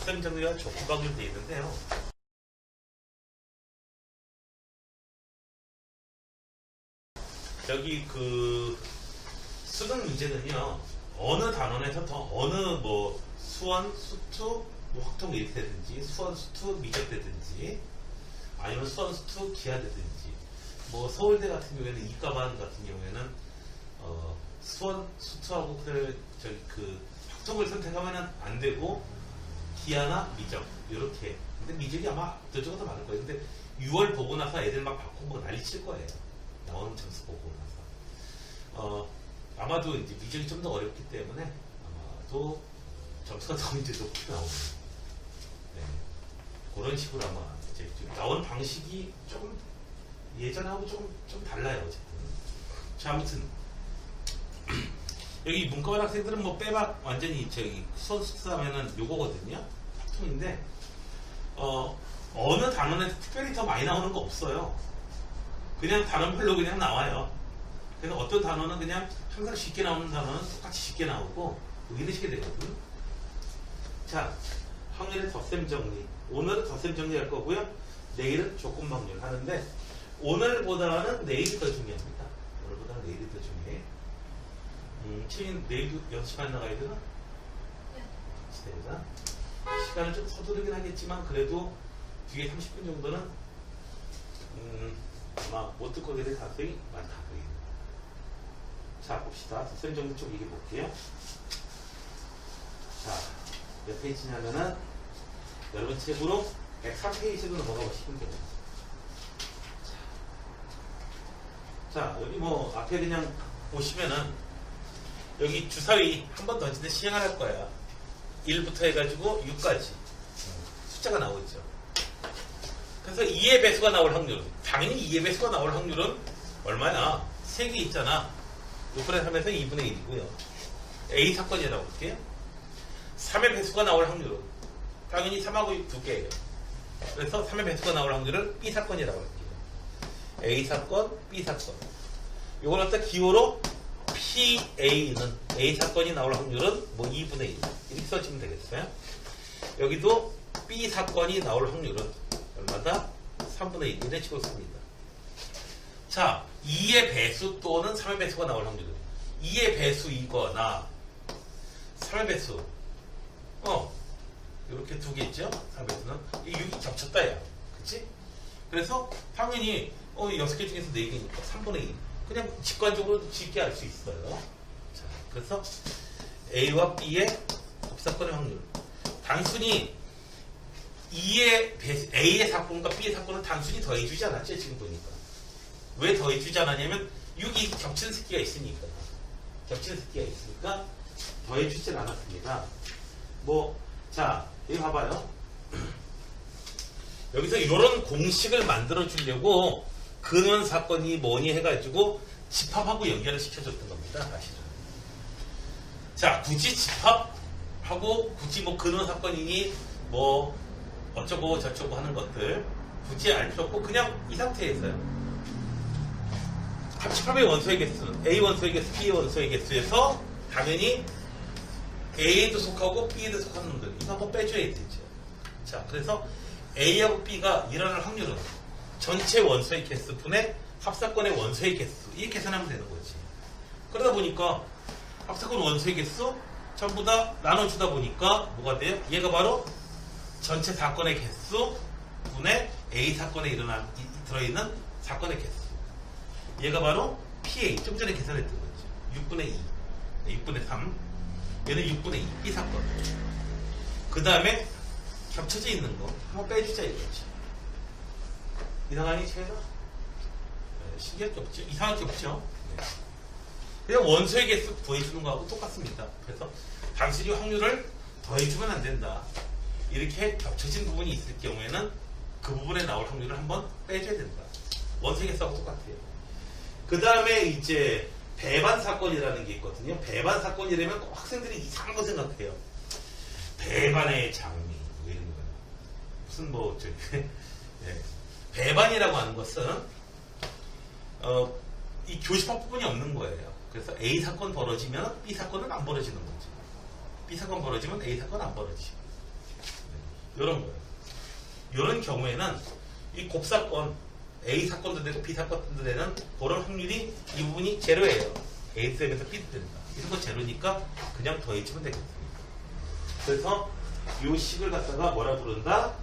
덧셈 정리가 족구방으로 되어 있는데요. 여기 그 수능 문제는요, 어느 단원에서 더 어느 뭐 수원, 수투, 확통 이렇게되든지 수원, 수투, 미적되든지 아니면 수원, 수투, 기하되든지 뭐 서울대 같은 경우에는 이과반 같은 경우에는 수원, 수투하고 그 확통을 선택하면 안 되고 기하나 미적 이렇게. 근데 미적이 아마 압도적으로 더 많을 거예요. 근데 6월 보고 나서 애들 막 바꾸고 난리 칠 거예요. 나오는 점수 보고 나서. 아마도 이제 미적이 좀 더 어렵기 때문에 아마도 점수가 더 이제 높게 나오는. 네. 그런 식으로 아마 이제 나온 방식이 조금 예전하고 좀 달라요. 어쨌든. 자, 아무튼. 여기 문과반 학생들은 뭐 빼박 완전히 저기 수원수투 하면은 요거거든요. 확통인데, 어느 단원에서 특별히 더 많이 나오는 거 없어요. 그냥 단원별로 그냥 나와요. 그래서 어떤 단원은 그냥 항상 쉽게 나오는 단원은 똑같이 쉽게 나오고 이런 식이 되거든. 자, 확률의 덧셈 정리. 오늘은 덧셈 정리 할 거고요. 내일은 조건 확률 하는데 오늘보다는 내일이 더 중요합니다. 오늘보다는 내일이 더 중요해. 채인 내일도 6시 반에 나가야 되나? 네. 시간을 좀 서두르긴 하겠지만 그래도 뒤에 30분 정도는 아마 못 듣고 계실 가능성이 많다. 자, 봅시다. 덧셈 정리 좀 얘기해 볼게요. 자, 몇 페이지냐면은 여러분 책으로 103페이지로 넘어가 보시면 됩니다. 자, 여기 뭐 앞에 그냥 보시면은 여기 주사위 한 번 던지는데 시행을 할 거야. 1부터 해가지고 6까지 숫자가 나오죠. 그래서 2의 배수가 나올 확률, 당연히 2의 배수가 나올 확률은 얼마야? 3개 있잖아. 6분의 3에서 2분의 1이고요. A 사건이라고 볼게요. 3의 배수가 나올 확률은 당연히 3하고 2개예요. 그래서 3의 배수가 나올 확률을 B 사건이라고 할게요. A 사건, B 사건. 이걸 갖다 기호로 PA는 A 사건이 나올 확률은 뭐 2분의 1 이렇게 써주면 되겠어요. 여기도 B 사건이 나올 확률은 얼마다? 3분의 1 이런 식으로 씁니다. 자, 2의 배수 또는 3의 배수가 나올 확률은 2의 배수이거나 3의 배수 이렇게 두 개 있죠? 3의 배수는 이 6이 겹쳤다 야 그치? 그래서 당연히 6개 중에서 4개니까 3분의 1 그냥 직관적으로 쉽게 알 수 있어요. 자, 그래서 A와 B의 합사건의 확률 단순히 A의 사건과 B의 사건은 단순히 더해주지 않았죠? 지금 보니까 왜 더해주지 않았냐면 6이 겹치는 새끼가 있으니까 더해주진 않았습니다. 자, 여기 봐봐요. 여기서 이런 공식을 만들어 주려고 근원 사건이 뭐니 해가지고 집합하고 연결을 시켜줬던 겁니다. 사실은. 자, 굳이 집합하고 굳이 뭐 근원 사건이니 뭐 어쩌고 저쩌고 하는 것들 굳이 알 필요 없고 그냥 이 상태에서요. 합집합의 원소의 개수는 A 원소의 개수, B 원소의 개수에서 당연히 A에도 속하고 B에도 속하는 놈들 이거 한번 빼줘야 되죠. 자, 그래서 A하고 B가 일어날 확률은 전체 원소의 개수분의 합사건의 원소의 개수 이렇게 계산하면 되는 거지. 그러다 보니까 합사건 원소의 개수 전부 다 나눠주다 보니까 뭐가 돼요? 얘가 바로 전체 사건의 개수 분의 A 사건에 들어있는 사건의 개수. 얘가 바로 PA 좀 전에 계산했던 거죠. 6분의 2 6분의 3 얘는 6분의 2 B 사건. 그 다음에 겹쳐져 있는 거 한번 빼주자 이거지. 이상하니 채가? 신기할 게 없죠? 이상할 게 없죠? 네. 그냥 원소의 개수 구해주는 거하고 똑같습니다. 그래서 단순히 확률을 더해주면 안 된다. 이렇게 겹쳐진 부분이 있을 경우에는 그 부분에 나올 확률을 한번 빼줘야 된다. 원소의 개수하고 똑같아요. 그 다음에 이제 배반 사건이라는 게 있거든요. 배반 사건이라면 꼭 학생들이 이상한 거 생각해요. 배반의 장미 뭐 이런 거 무슨 뭐 저기 네. 배반이라고 하는 것은 이 교집합 부분이 없는 거예요. 그래서 A 사건 벌어지면 B 사건은 안 벌어지는 거죠. B 사건 벌어지면 A 사건 안 벌어지죠. 네. 이런 거예요. 이런 경우에는 이 곱사건 A 사건도 되고 B 사건도 되는 그런 확률이 이 부분이 제로예요. A 셈에서 B도 된다. 이런 거 제로니까 그냥 더해주면 되겠습니다. 그래서 이 식을 갖다가 뭐라 부른다?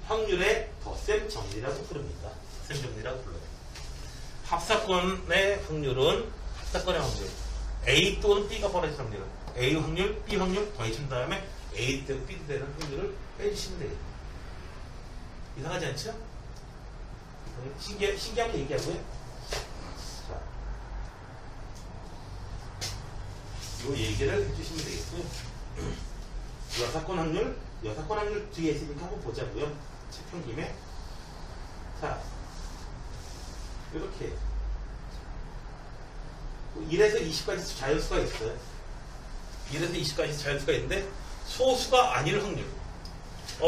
확률의 덧셈 정리라고 부릅니다. 덧셈 정리라고 불러요. 합사건의 확률은 합사건의 확률 A 또는 B가 벌어질 확률은 A 확률, B 확률 더해준 다음에 A 되고 B 되는 확률을 빼주시면 되겠네요. 이상하지 않죠? 신기하게 얘기하고요. 자, 이 얘기를 해주시면 되겠고요. 여사건 확률 뒤에 있으니까 한번 보자고요. 책 편 김에. 자, 이렇게 1에서 20까지 자연수가 있어요. 1에서 20까지 자연수가 있는데 소수가 아닐 확률.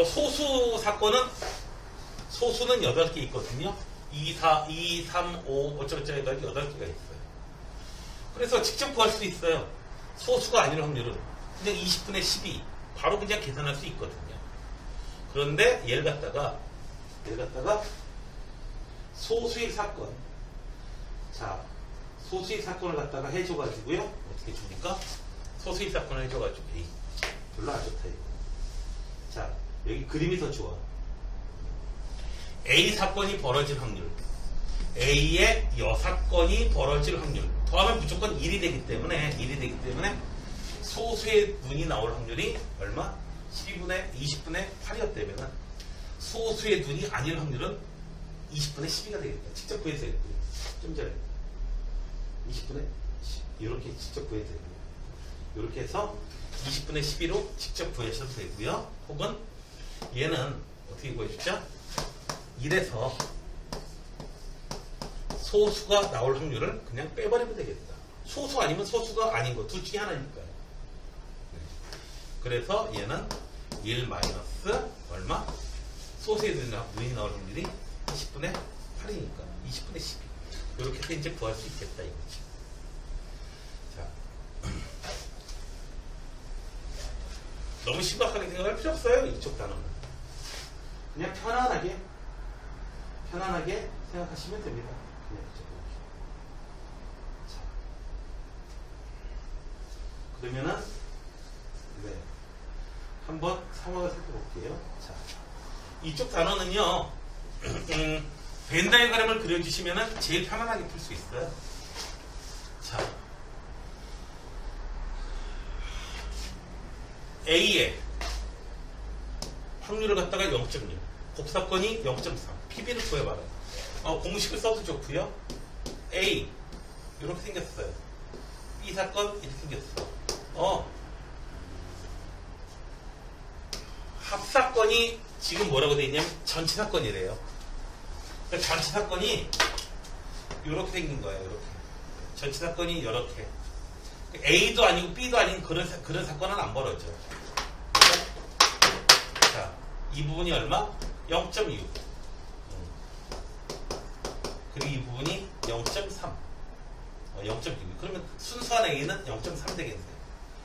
소수 사건은 소수는 8개 있거든요. 2, 3, 5 어쩌고저쩌고 해가지고 8개가 있어요. 그래서 직접 구할 수 있어요. 소수가 아닐 확률은 그냥 20분의 12 바로 그냥 계산할 수 있거든요. 그런데 얘를 갖다가 소수의 사건, 자 소수의 사건을 갖다가 해줘가지고요. 어떻게 줍니까? 소수의 사건을 해줘가지고 별로 안 좋다 이거. 자 여기 그림이 더 좋아. A 사건이 벌어질 확률, A의 여사건이 벌어질 확률 더하면 무조건 1이 되기 때문에 소수의 눈이 나올 확률이 얼마? 20분의 8이었다면 소수의 눈이 아닐 확률은 20분의 12가 되겠다. 직접 구해서 했고요. 좀 전에 20분의 10 이렇게 직접 구해서 했고요. 이렇게 해서 20분의 12로 직접 구하셔도 되고요. 혹은 얘는 어떻게 구해주죠? 1에서 소수가 나올 확률을 그냥 빼버리면 되겠다. 소수 아니면 소수가 아닌 거 둘 중에 하나니까요. 그래서 얘는 1 마이너스 얼마? 소수의 눈이 나올 확률이 20분의 8이니까 20분의 12 이렇게 해서 이제 구할 수 있겠다 이거지. 자, 너무 심각하게 생각할 필요 없어요. 이쪽 단어는 그냥 편안하게 생각하시면 됩니다. 그냥 자, 그러면은 한번 상황을 살펴볼게요. 자, 이쪽 단어는요, 벤 다이어그램을 그려주시면 제일 편안하게 풀 수 있어요. 자, A의 확률을 갖다가 0.6, 곱사건이 0.3, PB를 구해봐라. 공식을 써도 좋고요. A 이렇게 생겼어요. B 사건 이렇게 생겼어. 합사건이 지금 뭐라고 되어 있냐면 전체 사건이래요. 그러니까 전체 사건이 이렇게 생긴 거예요. 이렇게 전체 사건이 이렇게 A도 아니고 B도 아닌 그런 사건은 안 벌어져. 자, 이 부분이 얼마? 0.6. 그리고 이 부분이 0.3. 0.6. 그러면 순수한 A는 0.3 되겠네요.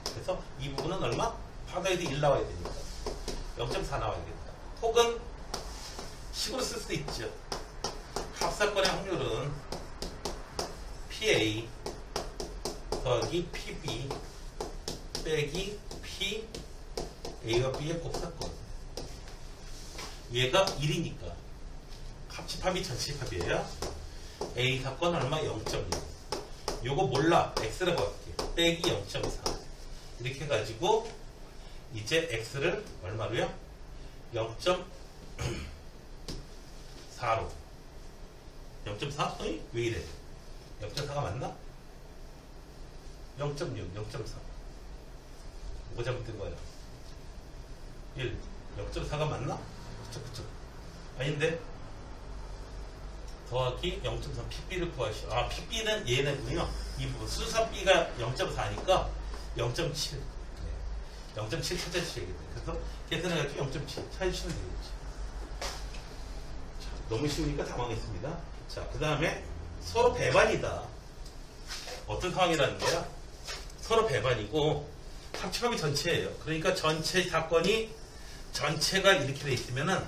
그래서 이 부분은 얼마? 파더에도 1 나와야 되니까 0.4 나와야겠다. 혹은 식으로 쓸 수도 있죠. 합사건의 확률은 PA 더하기 PB 빼기 P A와 B의 곱사건. 얘가 1이니까 합집합이 전치합이에요. A 사건 얼마? 0.6. 요거 몰라. X라고 할게. 빼기 0.4. 이렇게 해가지고 이제 X를 얼마로요? 0.4로 0.4? 어이? 왜 이래? 0.4가 맞나? 0.6, 0.4 뭐가 잘못된 거야? 1, 0.4가 맞나? 그쵸 아닌데? 더하기 0.3 PB를 구하시오. PB는 얘는요 이 부분 순서 B가 0.4니까 0.7 0.7 찾아주셔야겠다. 그래서 계산해가지고 0.7 찾아주시면 되겠지. 자, 너무 쉬우니까 당황했습니다. 자, 그 다음에 서로 배반이다. 어떤 상황이라는 거야? 서로 배반이고 합집합이 전체예요. 그러니까 전체 사건이 전체가 이렇게 돼 있으면은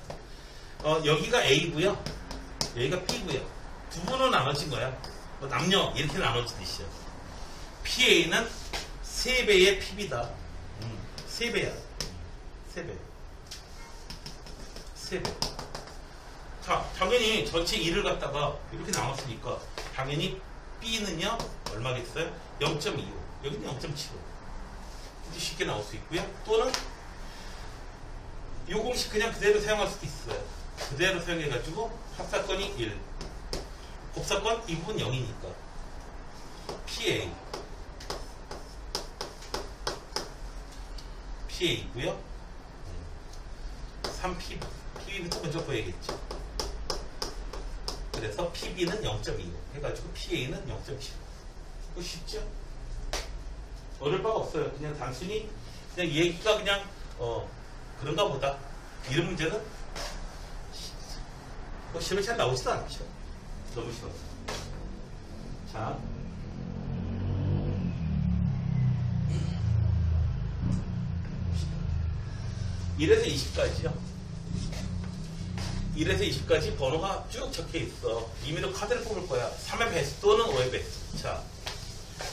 여기가 A고요. 여기가 B고요. 두 분으로 나눠진 거야. 뭐 남녀 이렇게 나눠진 뜻이야. PA는 3배의 PB다. 3배야. 3배. 3배. 자, 당연히 전체 1을 갖다가 이렇게 나눴으니까 당연히 B는요 얼마겠어요? 0.25. 여기는 0.75. 이제 쉽게 나올 수 있고요. 또는 이 공식 그냥 그대로 사용할 수도 있어요. 그대로 사용해가지고 합사건이 1, 곱사건 이 부분 0이니까 PA PA이고요. 3PB PB부터 먼저 보야겠죠. 그래서 PB는 0.25 해가지고 PA는 0.75. 이거 쉽죠? 어려울 바가 없어요. 그냥 단순히 그냥 얘기가 그냥 그런가 보다. 이런 문제는 시험에 잘 나오지도 않죠. 너무 쉬워서. 자. (1에서 20까지요) 1에서 20까지 번호가 쭉 적혀 있어. 임의로 카드를 뽑을 거야. 3의 배수 또는 5의 배수. 자,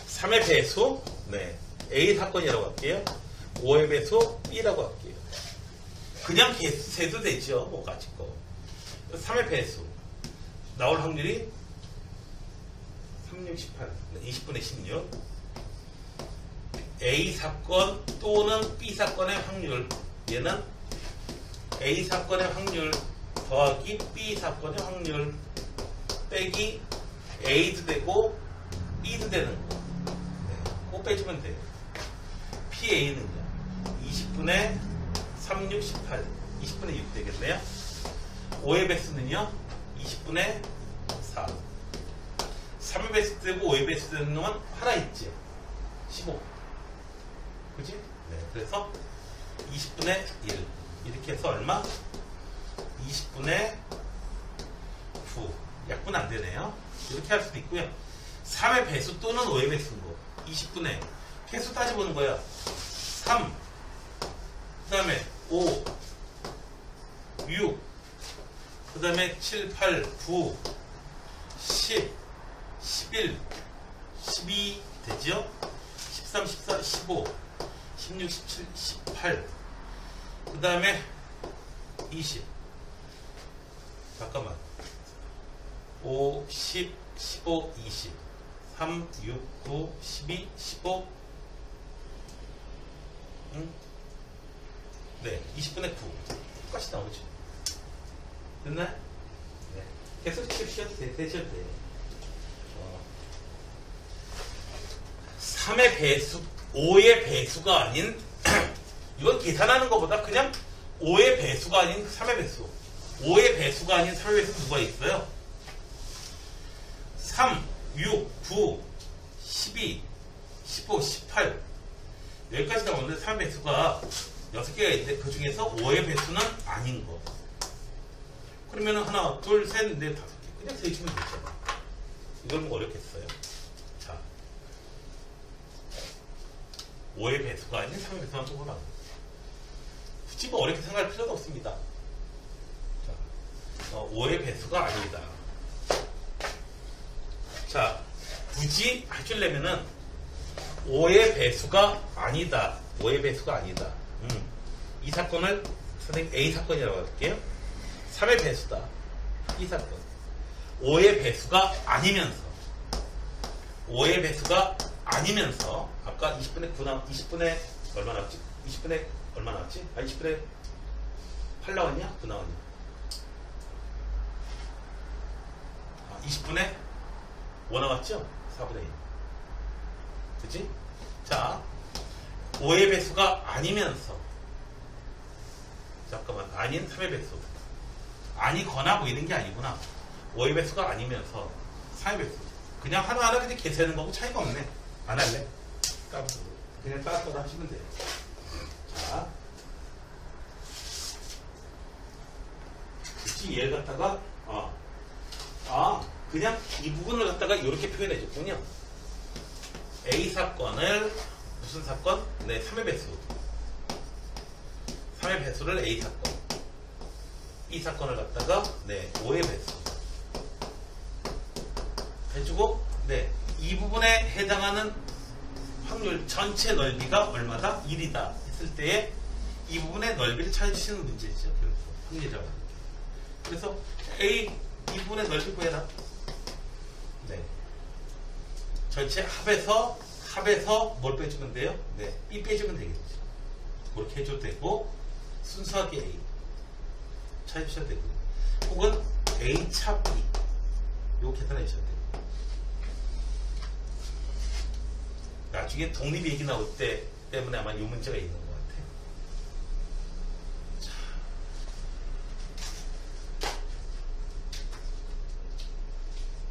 3의 배수, 네, A 사건이라고 할게요. 5의 배수 B라고 할게요. 그냥 세도 되죠. 뭐 가지 거. 3의 배수 나올 확률이 3, 6, 18, 20분의 16. A 사건 또는 B 사건의 확률, 얘는 A 사건의 확률 더하기 B 사건의 확률 빼기 A도 되고 B도 되는 거. 네, 꼭 빼주면 돼요. PA는요 20분의 3, 6, 18, 20분의 6 되겠네요. 5의 배수는요 20분의 4. 3의 배수 되고 5의 배수 되는 놈은 하나 있지. 15. 그지? 네. 그래서 20분의 1. 이렇게 해서 얼마? 20분의 9. 약분 안 되네요. 이렇게 할 수도 있고요. 3의 배수 또는 5의 배수인 거. 20분의 개수 따져보는 거야. 3. 그 다음에 5. 6. 그 다음에 7, 8, 9. 10. 11. 12 되죠? 13, 14, 15. 16, 17, 18. 그 다음에 20. 잠깐만. 5, 10, 15, 20. 3, 6, 9, 12, 15. 응? 네, 20분의 9. 똑같이 나오죠. 됐나요? 네. 계속 치우셔도 되셔도 돼요. 3의 배수, 5의 배수가 아닌, 이건 계산하는 것보다 그냥 5의 배수가 아닌 3의 배수. 5의 배수가 아닌 3의 배수 누가 있어요? 3, 6, 9, 12, 15, 18. 여기까지 나오는데 3의 배수가 6개가 있는데 그 중에서 5의 배수는 아닌 거. 그러면 하나, 둘, 셋, 넷, 5개. 그냥 세주면 되잖아. 이건 뭐 어렵겠어요? 자. 5의 배수가 아닌 3의 배수만 뽑으라고. 굳이 뭐 어렵게 생각할 필요도 없습니다. 자, 5의 배수가 아니다. 자, 굳이 해주려면은 5의 배수가 아니다. 5의 배수가 아니다. 이 사건을 선생님 A 사건이라고 할게요. 3의 배수다. 이 사건. 5의 배수가 아니면서 5의 배수가 아니면서 아까 20분의 9 나왔 20분의 얼마 나왔지? 20분의 얼마 나왔지? 20분의 8 나왔냐? 9 나왔냐? 20분의 5 나왔죠? 4분의 1. 그치? 자, 5의 배수가 아니면서 잠깐만, 아닌 3의 배수. 아니거나 뭐 이런 게 아니구나. 5의 배수가 아니면서 3의 배수. 그냥 하나하나 그냥 계산하는 거고 차이가 없네. 안 할래? 그냥 따로 하시면 돼요. 자, 굳이 얘를 갖다가 그냥 이 부분을 갖다가 이렇게 표현해 줬군요. A 사건을 무슨 사건? 네, 3의 배수. 3의 사건의 배수를 A 사건, 이 사건을 갖다가 5의 배수 해주고, 이 부분에 해당하는 확률 전체 넓이가 얼마다? 1이다 했을 때에 이 부분의 넓이를 찾으시는 문제죠. 결국 확률이라고 하는 게. 그래서 A 이 부분의 넓이 구해라. 전체 합에서 뭘 빼주면 돼요? B 빼주면 되겠죠. 그렇게 해줘도 되고, 순수하게 A 찾으셔도 되고, 혹은 A 차 B 이거 계산해 주셔도 되고. 나중에 독립 얘기 나올 때 때문에 아마 이 문제가 있는 것 같아요. 자.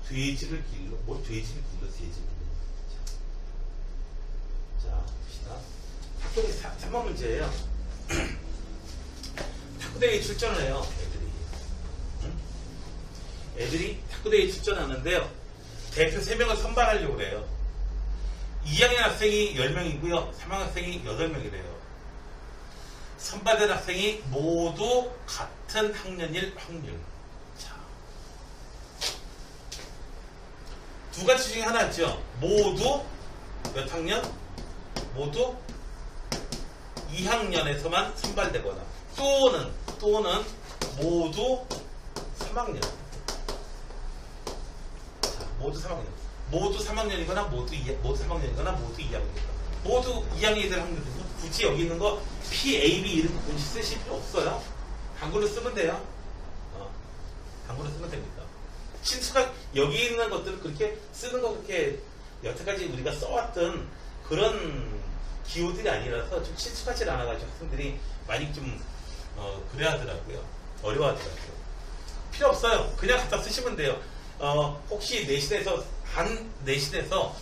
돼지를 길러, 뭘 돼지를 길러, 자, 봅시다. 탁구대회 3번 문제예요. 탁구대회에 출전을 해요, 애들이 탁구대회에 출전하는데요. 대표 3명을 선발하려고 그래요. 2학년 학생이 10명이고요. 3학년 학생이 8명이래요. 선발된 학생이 모두 같은 학년일 확률. 자, 두 가지 중에 하나죠. 모두 몇 학년? 모두 2학년에서만 선발되거나 또는 모두 3학년. 자, 모두 3학년. 모두 3학년이거나 모두 3학년이거나 모두 2학년이거나 모두 2학년이 될 확률은요. 굳이 여기 있는 거 PAB 이런 거 굳이 쓰실 필요 없어요. 한글로 쓰면 돼요. 한글로 쓰면 됩니다. 친숙하게 여기 있는 것들을 그렇게 쓰는 거 그렇게 여태까지 우리가 써왔던 그런 기호들이 아니라서 좀 친숙하지 않아가지고 학생들이 많이 좀 그래야 하더라고요. 어려워하더라고요. 필요 없어요. 그냥 갖다 쓰시면 돼요. 혹시 내신에서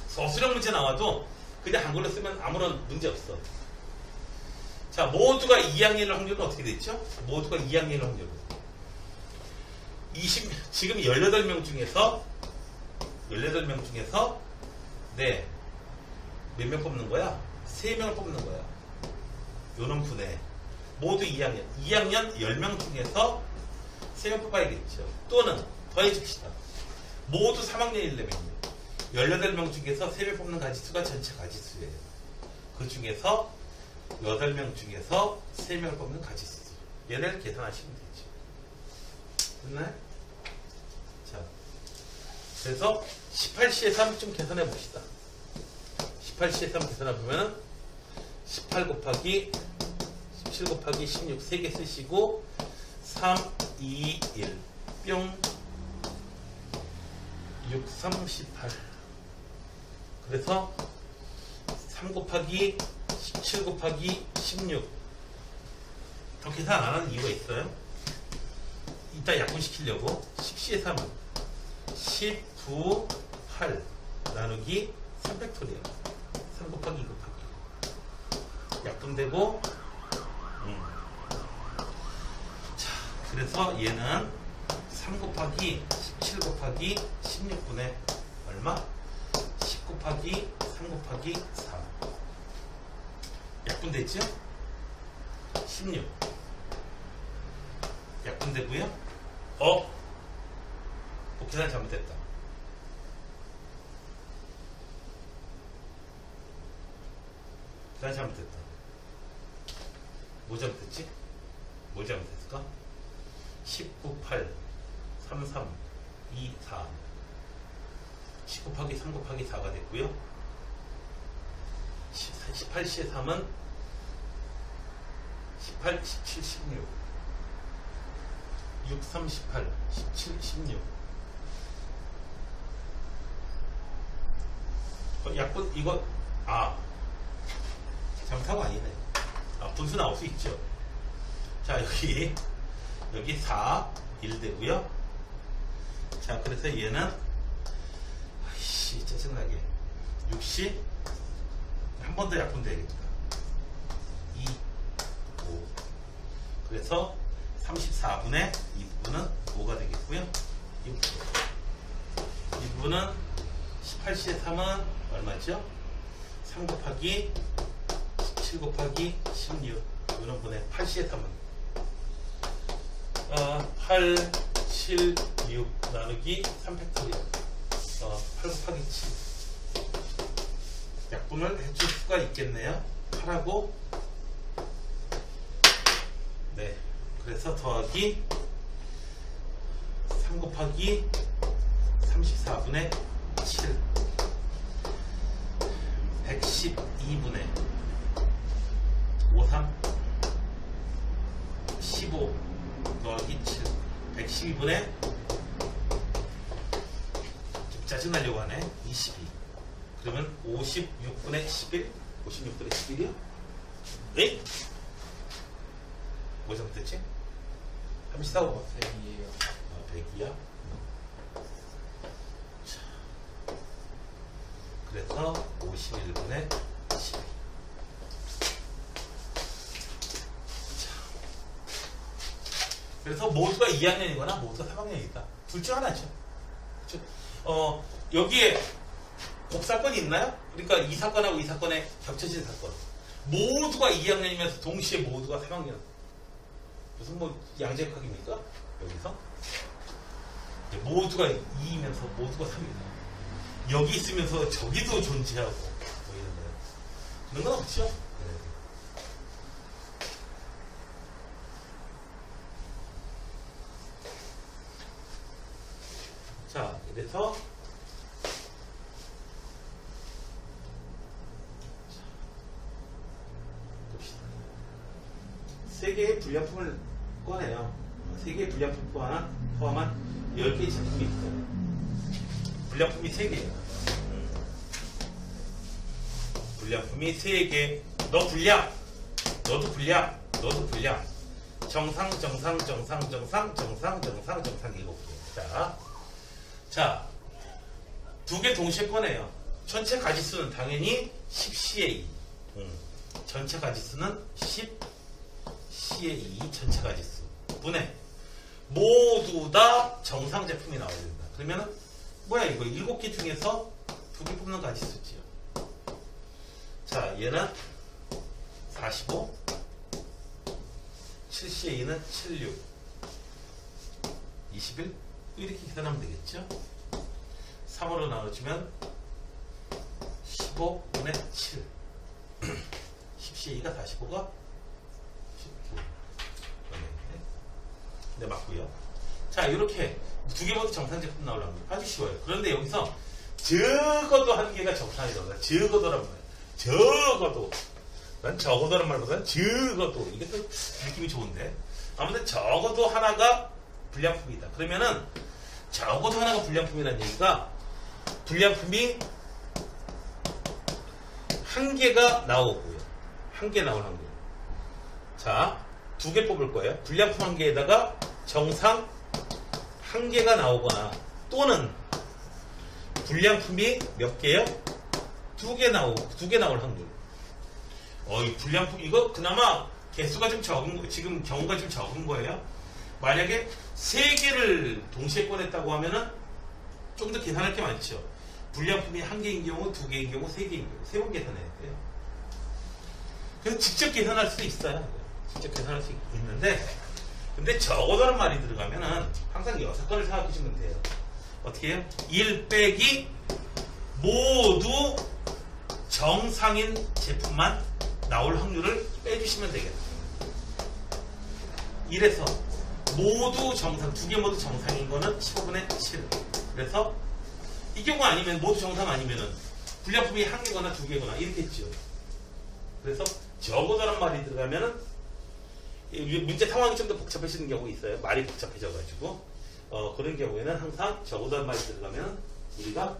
서술형 문제 나와도 그냥 한글로 쓰면 아무런 문제 없어. 자, 모두가 2학년일 확률은 어떻게 됐죠? 모두가 2학년일 확률은 지금 18명 중에서 몇 명 뽑는 거야? 3명을 뽑는 거야. 요런 분에 모두 2학년 10명 중에서 3명 뽑아야겠죠. 또는 더해줍시다. 모두 3학년이려면요. 18명 중에서 3명 뽑는 가지수가 전체 가지수예요. 그 중에서 8명 중에서 3명을 뽑는 가지수. 얘네를 계산하시면 되죠. 됐나요? 자, 그래서 18C의 3 좀 계산해 봅시다. 18C의 3 계산해 보면 18 곱하기 17 곱하기 16 3개 쓰시고 3, 2, 1 뿅 6, 3, 18 그래서 3 곱하기 17 곱하기 16 더 계산 안 하는 이유가 있어요. 이따 약분시키려고 10C의 3은 19, 8 나누기 3팩토리얼 3 곱하기 2 곱하기 약분되고 자, 그래서 얘는 3 곱하기 17 곱하기 16분의 얼마? 10 곱하기 3 곱하기 4 약분됐죠? 16 약분되고요. 계산 잘못됐다. 계산 잘못됐다. 뭐 잘못됐지? 뭘 잘못했을까? 19, 8 3, 3, 2, 4 10 곱하기 3 곱하기 4가 됐고요. 18C의 3은 18, 17, 16 6, 3, 18 17, 16 약분 이거 잘못한 거 아니네. 분수 나올 수 있죠. 자, 여기 4 1 되고요. 자, 그래서 얘는 짜증나게 60 한 번 더 약분되겠다. 2 5 그래서 34분의 이 부분은 5가 되겠고요. 이 부분은 18C의 3은 얼마죠? 3 곱하기 17 곱하기 16 이런 분해 8C에 타면 8, 7, 6 나누기 3팩토리얼 8 곱하기 7 약분을 해줄 수가 있겠네요. 8하고 네, 그래서 더하기 3 곱하기 34분의 7 112분의 53 15 더하기 7 112분의 좀 짜증나려고 하네. 22 그러면 56분의 11 56분의 11이요? 에? 뭐 잘못됐지? 34고 100이에요. 100이야? 그래서 51분의 12 그래서 모두가 2학년이거나 모두가 3학년이다. 둘 중 하나죠. 그렇죠? 여기에 곱사건이 있나요? 그러니까 이 사건하고 이 사건의 겹쳐진 사건. 모두가 2학년이면서 동시에 모두가 3학년. 무슨 뭐 양재역학입니까? 여기서? 모두가 2이면서 모두가 3이다. 여기 있으면서 저기도 존재하고 뭐 이런 거예요. 그런 건 없죠? 네. 자, 그래서 세 개의 불량품을 꺼내요. 세 개의 불량품 포함한 10개의 제품이 있어요. 불량품이 3개예요. 불량품이 3개. 너 불량. 너도 불량. 너도 불량. 정상, 정상, 정상, 정상, 정상, 정상, 정상 7개. 자, 2개 동시에 꺼내요. 전체 가지수는 당연히 10C의 2. 전체 가지수는 10C의 2 전체 가지수. 분해. 모두 다 정상 제품이 나와야 된다. 그러면은 뭐야 이거 7개 중에서 2개 뽑는 가지수지요. 자, 얘는 45 7C의 2는 76 21 이렇게 계산하면 되겠죠. 3으로 나눠주면 15분의 7 10C의 2가 45가 19 네, 맞고요. 자, 이렇게 2개 모두 정상 제품 나오려면 아주 쉬워요. 그런데 여기서 적어도 한 개가 정상이 나온다. 적어도란 말. 적어도. 난 적어도란 말보다는 적어도. 이게 또 느낌이 좋은데. 아무튼 적어도 하나가 불량품이다. 그러면은 적어도 하나가 불량품이라는 얘기가 불량품이 한 개가 나오고요. 한 개 나올 확률. 자, 2개 뽑을 거예요. 불량품 한 개에다가 정상 한 개가 나오거나 또는 불량품이 몇 개요? 2개 나올 확률. 이 불량품 이거 그나마 개수가 좀 적은 거, 지금 경우가 좀 적은 거예요. 만약에 3개를 동시에 꺼냈다고 하면은 좀 더 계산할 게 많죠. 불량품이 1개인 경우, 2개인 경우, 3개인 경우 3번 계산해야 돼요. 그래서 직접 계산할 수 있어요. 직접 계산할 수 있는데 근데 적어도란 말이 들어가면은 항상 6건을 생각하시면 돼요. 어떻게 해요? 1 빼기 모두 정상인 제품만 나올 확률을 빼주시면 되겠다. 1에서 모두 정상, 2개 모두 정상인 거는 15분의 7. 그래서 이 경우 아니면 모두 정상 아니면은 불량품이 1개거나 2개거나 이렇게 했죠. 그래서 적어도란 말이 들어가면은 문제 상황이 좀 더 복잡해지는 경우가 있어요. 말이 복잡해져가지고 그런 경우에는 항상 적어도란 말이 들어가면 우리가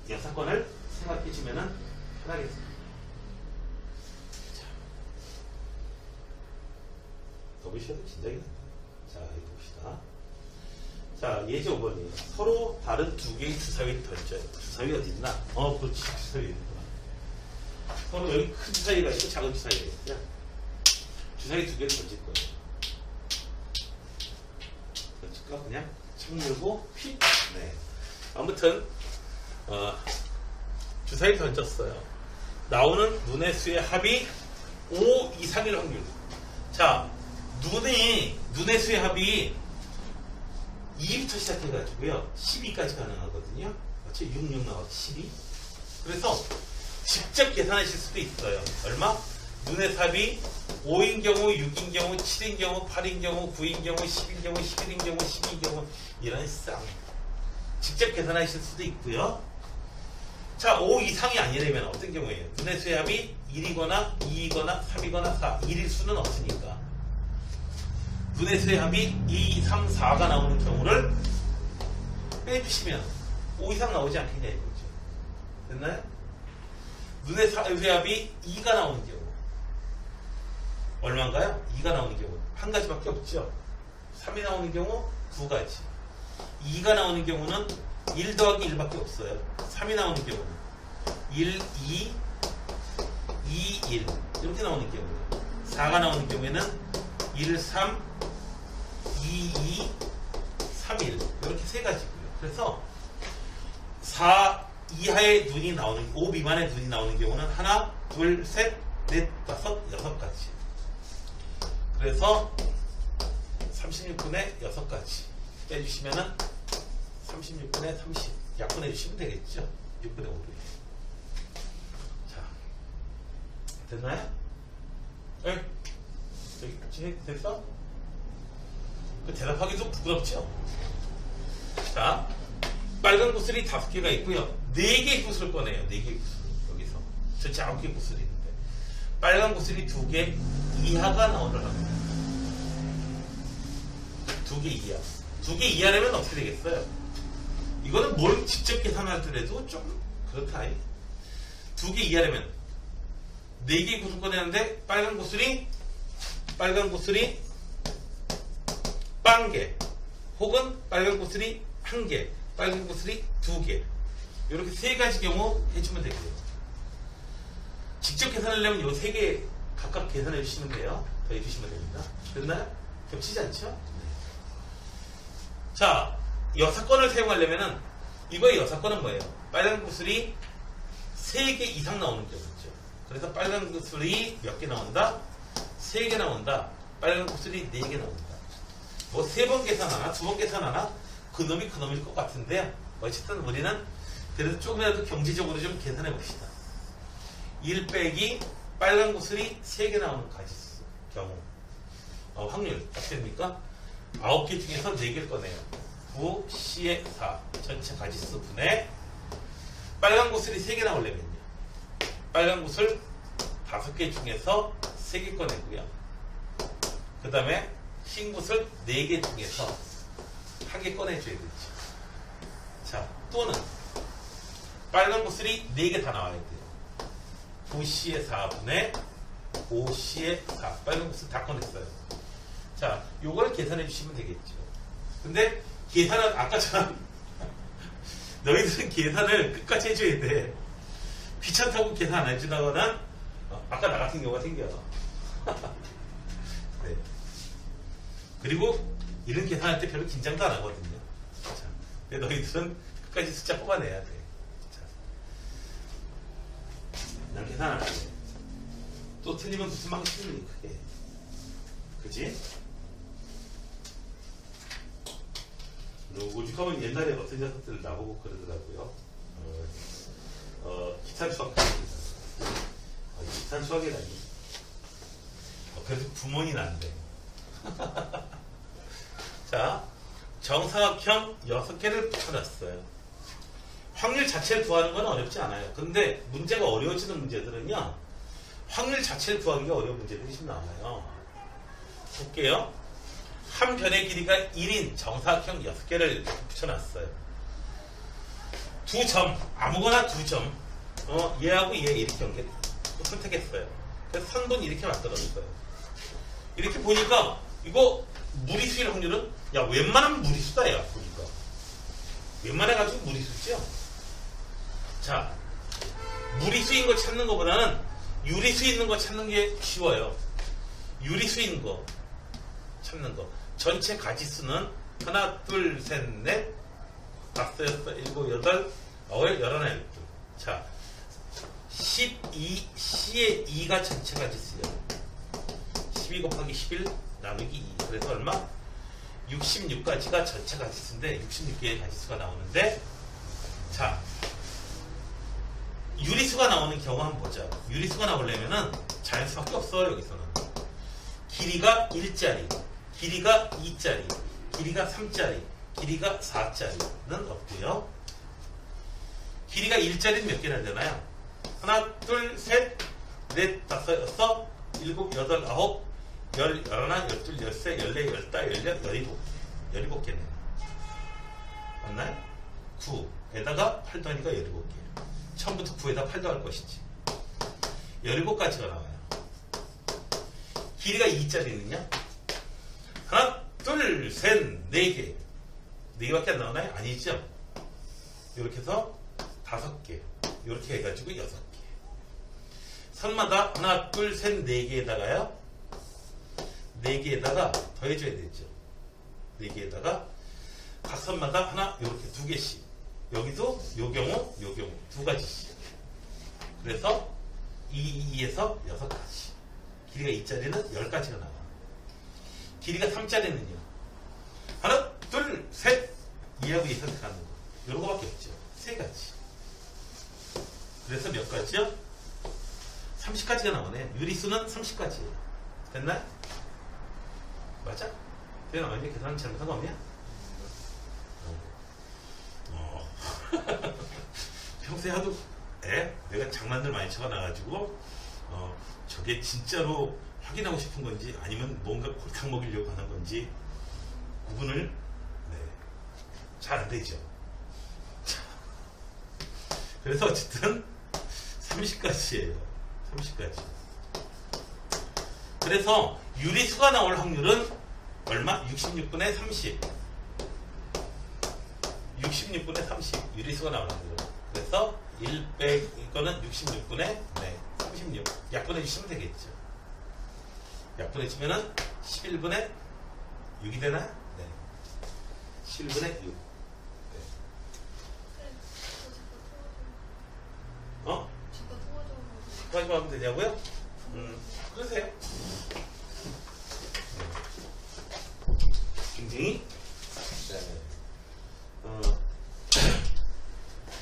6건을 생각해주면 편하겠습니다. 자, 더 보셔도 진작이 난다. 자, 여기 봅시다. 자, 예제 5번이에요. 서로 다른 2개의 주사위를 던져요. 주사위 어디 있나? 그렇지. 주사위 있구나. 서로 여기 큰 주사위가 있고 작은 주사위가 있어요. 주사위 2개를 던질 거예요. 던질까? 그냥 창 열고 휙. 네. 아무튼 주사위 던졌어요. 나오는 눈의 수의 합이 5 이상일 확률. 자, 눈의 수의 합이 2부터 시작해가지고요. 12까지 가능하거든요. 그렇죠? 6, 6 나와서 12. 그래서 직접 계산하실 수도 있어요. 얼마? 눈의 삽이 5인 경우, 6인 경우, 7인 경우, 8인 경우, 9인 경우, 10인 경우, 11인 경우, 12인 경우 이런 쌍. 직접 계산하실 수도 있고요. 자, 5 이상이 아니라면 어떤 경우예요? 눈의 수의 합이 1이거나 2이거나 3이거나 4. 1일 수는 없으니까. 눈의 수의 합이 2, 3, 4가 나오는 경우를 빼주시면 5 이상 나오지 않겠냐 이거죠. 됐나요? 눈의 수의 합이 2가 나오는 경우. 얼마인가요? 2가 나오는 경우. 한 가지밖에 없죠. 3이 나오는 경우 2가지. 2가 나오는 경우는 1 더하기 1밖에 없어요. 3이 나오는 경우는 1, 2, 2, 1 이렇게 나오는 경우. 4가 나오는 경우에는 1, 3, 2, 2, 3, 1 이렇게 세 가지고요. 그래서 4 이하의 눈이 나오는 5 미만의 눈이 나오는 경우는 하나, 둘, 셋, 넷, 다섯, 6가지. 그래서 36분의 6가지 빼주시면은 36분의 30 약분해 주시면 되겠죠. 6분의 5를. 자, 됐나요? 네? 저기 됐어? 그 대답하기도 부끄럽죠? 자, 빨간 구슬이 5개가 있고요. 4개의 구슬을 꺼내요. 4개의 구슬. 여기서. 전체 9개의 구슬이 있는데. 빨간 구슬이 2개 이하가 나오더라고요. 2개 이하. 2개 이하라면 어떻게 되겠어요? 이거는 뭘 직접 계산하더라도 좀 그렇다. 2개 이하라면 4개의 구슬 꺼내는데 빨간 구슬이 빵개 혹은 빨간 구슬이 1개, 빨간 구슬이 2개 이렇게 3가지 경우 해주면 되고요. 직접 계산하려면 이 3개 각각 계산해 주시면 돼요. 더 해주시면 됩니다. 됐나요? 겹치지 않죠? 네. 자, 여사건을 사용하려면은 이거의 여사건은 뭐예요? 빨간 구슬이 3개 이상 나오는 경우죠. 그래서 빨간 구슬이 몇 개 나온다? 3개 나온다. 빨간 구슬이 4개 나온다. 뭐 3번 계산하나 2번 계산하나 그놈이 그놈일 것 같은데요. 어쨌든 우리는 그래서 조금이라도 경제적으로 좀 계산해 봅시다. 1 빼기 빨간 구슬이 3개 나오는 가지수 경우 확률 딱 됩니까? 9개 중에서 4개를 꺼내요. 9, C의 4 전체 가지수 분의 빨간 구슬이 3개 나오려면요. 빨간 구슬 5개 중에서 3개 꺼내고요. 그 다음에 흰 구슬 4개 중에서 1개 꺼내줘야 되죠. 자, 또는 빨간 구슬이 4개 다 나와야 돼요. 9C의 4분의 5C의 4 빨간 구슬 다 꺼냈어요. 자, 요걸 계산해 주시면 되겠죠. 근데 계산은 아까처럼 너희들은 계산을 끝까지 해줘야 돼. 귀찮다고 계산 안 해주다거나 아까 나 같은 경우가 생겨. 네. 그리고 이런 계산할 때 별로 긴장도 안 하거든요. 자, 근데 너희들은 끝까지 숫자 뽑아내야 돼. 자, 난 계산 안 해. 또 틀리면 무슨 망치니 크게. 그지? 오죽하면 옛날에 어떤 녀석들 나보고 그러더라고요. 기산 수학 기산 수학이라니. 그래도 구몬이 난데. 자, 정사각형 6개를 붙여놨어요. 확률 자체를 구하는 건 어렵지 않아요. 근데 문제가 어려워지는 문제들은요, 확률 자체를 구하기가 어려운 문제들이 좀 나와요. 볼게요. 한 변의 길이가 1인 정사각형 6개를 붙여놨어요. 2점, 아무거나 2점. 얘하고 얘 이렇게 선택했어요. 그래서 선분 이렇게 만들었어요. 이렇게 보니까 이거 무리수일 확률은 야 웬만하면 무리수다 야 보니까. 웬만해가지고 무리수죠. 자, 무리수인 거 찾는 것보다는 유리수 있는 거 찾는 게 쉬워요. 유리수인 거 찾는 거. 전체 가지수는 하나, 둘, 셋, 넷, 다섯, 여섯, 일곱, 여덟, 아홉, 열하나, 열둘. 자, C의 2가 전체가 지수야. 12 곱하기 11 나누기 2. 그래서 얼마? 66가지가 전체가 지수인데 66개의 가지수가 나오는데, 자, 유리수가 나오는 경우 한번 보자. 유리수가 나오려면은 자연수밖에 없어. 여기서는 길이가 1짜리, 길이가 2짜리, 길이가 3짜리, 길이가 4짜리는 없고요. 길이가 1짜리는 몇 개나 되나요? 하나, 둘, 셋, 넷, 다섯, 여섯, 일곱, 여덟, 아홉, 열, 열하나, 열둘, 열세, 열네, 열다, 열여, 열일곱. 17개네요. 맞나요? 9에다가 8 더하니까 17개. 처음부터 9에다 8 더할 것이지. 17가지가 나와요. 길이가 2짜리는요? 하나, 둘, 셋, 4개. 4개밖에 안 나오나요? 아니죠? 이렇게 해서 5개. 이렇게 해가지고 6개. 선마다 하나, 둘, 셋, 4개에다가요. 4개에다가 더해줘야 되죠. 4개에다가 각 선마다 하나, 이렇게 2개씩. 여기도 요 경우, 요 경우 2가지씩. 그래서 2에서 6가지. 길이가 2짜리는 10가지가 나와. 길이가 3짜리는요. 하나, 둘, 셋. 2하고 2 선택하는 거. 이런 거밖에 없죠. 3가지. 그래서 몇 가지요? 30가지가 나오네. 유리수는 30가지예요. 됐나요? 맞아? 내가 완전히 계산 잘못한 거 없냐? 평소에 하도 내가 장난들 많이 쳐나가지고 저게 진짜로 확인하고 싶은 건지 아니면 뭔가 골탕 먹이려고 하는 건지 구분을 잘 안 되죠. 그래서 어쨌든 30가지예요. 30가지. 그래서 유리수가 나올 확률은 얼마? 66분의 30. 66분의 30. 유리수가 나올 확률. 그래서 100 이거는 66분의 36. 약분해 주시면 되겠죠. 약분해 주면은 11분의 6이 되나? 네. 11분의 6. 까지만 하면 되냐고요? 그러세요. 굉장히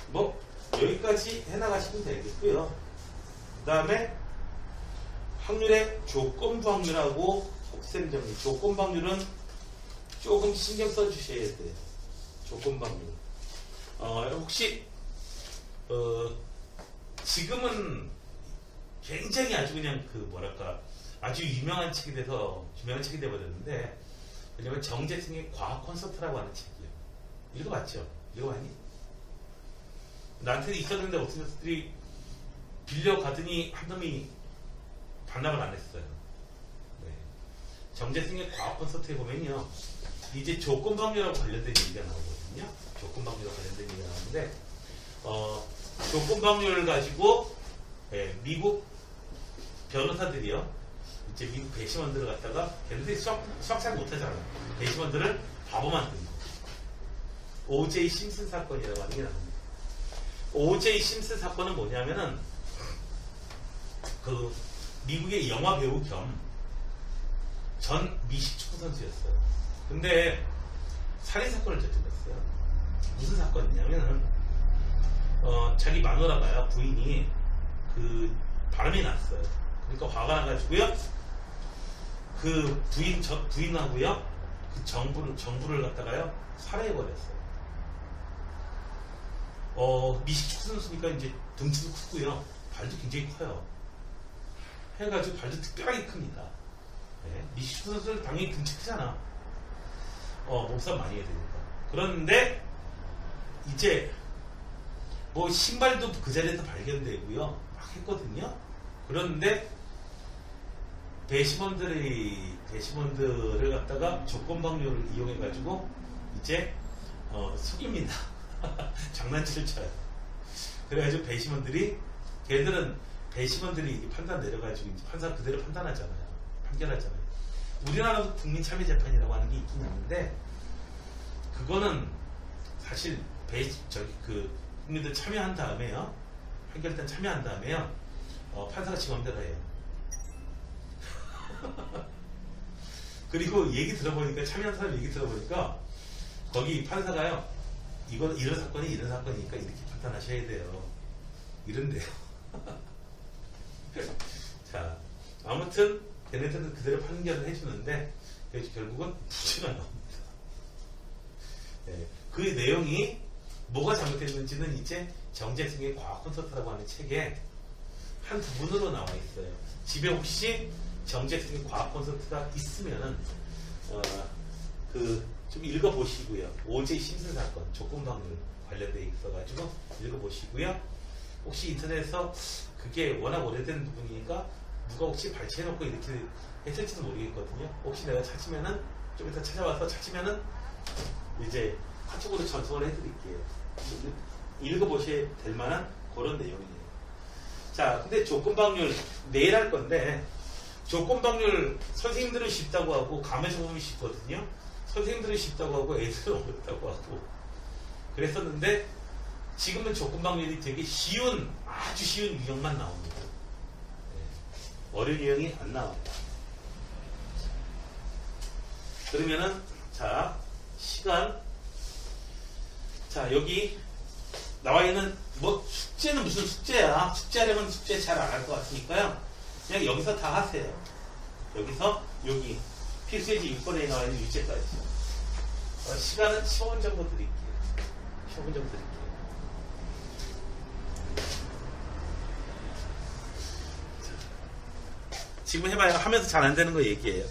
뭐 여기까지 해나가시면 되겠고요. 그 다음에 확률의 조건부 확률하고 곱셈 정리. 조건부 확률은 조금 신경 써주셔야 돼요. 조건부 확률. 혹시 지금은 굉장히 아주 그냥 아주 유명한 책이 돼버렸는데, 왜냐면 정재승의 과학 콘서트라고 하는 책이에요. 읽어봤죠? 읽어봤니? 나한테 있었는데 어떤 녀석들이 빌려가더니 한 놈이 반납을 안 했어요. 네. 정재승의 과학 콘서트에 보면요, 이제 조건부 확률하고 관련된 얘기가 나오거든요. 조건부 확률하고 관련된 얘기가 나오는데, 조건부 확률을 가지고 미국 변호사들이요, 이제 미국 배심원들을 갖다가 걔네들이 수학 잘 못하잖아. 배심원들을 바보 만든 거. O.J. 심슨 사건이라고 하는 게 나옵니다. O.J. 심슨 사건은 뭐냐면은 그 미국의 영화 배우 겸 전 미식 축구 선수였어요. 근데 살인 사건을 저질렀어요. 무슨 사건이냐면은 자기 마누라가요, 부인이 그 바람이 났어요. 그러니까 화가 나가지고요, 그 부인하고요, 그 정부를 갖다가요 살해해버렸어요. 미식 축구 선수니까 이제 등치도 크고요, 발도 굉장히 커요. 해가지고 발도 특별하게 큽니다. 네, 미식 축구 선수는 당연히 등치 크잖아. 몸싸움 많이 해야 되니까. 그런데 이제 뭐 신발도 그 자리에서 발견되고요, 막 했거든요. 그런데 배심원들을 갖다가 조건부 확률을 이용해가지고 이제 속입니다. 장난치를 쳐요. 그래가지고 배심원들이 판단 내려가지고 이제 판사 그대로 판단하잖아요. 판결하잖아요. 우리나라도 국민참여재판이라고 하는 게 있긴 있는데, 그거는 사실 국민들 참여한 다음에요, 판결단 참여한 다음에요. 판사가 지 맘대로 해요. 그리고 얘기 들어보니까 참여한 사람 얘기 들어보니까 거기 판사가요. 이런 사건이 이런 사건이니까 이렇게 판단하셔야 돼요. 이런데요. 자, 아무튼 걔네들은 그대로 판결을 해주는데 결국은 무죄가 나옵니다. 네, 그 내용이 뭐가 잘못됐는지는 이제 정재승의 과학 콘서트라고 하는 책에 한 부분으로 나와 있어요. 집에 혹시 정재승의 과학 콘서트가 있으면은 좀 읽어보시고요. 오제 심슨 사건 조건방문 관련돼 있어가지고 읽어보시고요. 혹시 인터넷에서 그게 워낙 오래된 부분이니까 누가 혹시 발췌해놓고 이렇게 했을지도 모르겠거든요. 혹시 내가 찾으면은 좀 이따 찾아와서 찾으면은 이제 카톡으로 전송을 해드릴게요. 읽어보셔야 될 만한 그런 내용이에요. 자, 근데 조건방률 내일 할 건데 조건방률 선생님들은 쉽다고 하고 감에서 보면 쉽거든요. 선생님들은 쉽다고 하고 애들은 어렵다고 하고 그랬었는데 지금은 조건방률이 되게 쉬운 아주 쉬운 유형만 나옵니다. 어려운 유형이 안 나옵니다. 그러면은 자 시간 자 여기 나와 있는 뭐 숙제는 무슨 숙제야? 숙제하려면 숙제 잘 안 할 것 같으니까요. 그냥 여기서 다 하세요. 여기서 여기 필수예지 6번에 나와 있는 유제까지. 시간은 15분 정도 드릴게요. 15분 정도 드릴게요. 지금 해봐요. 하면서 잘 안 되는 거 얘기해요.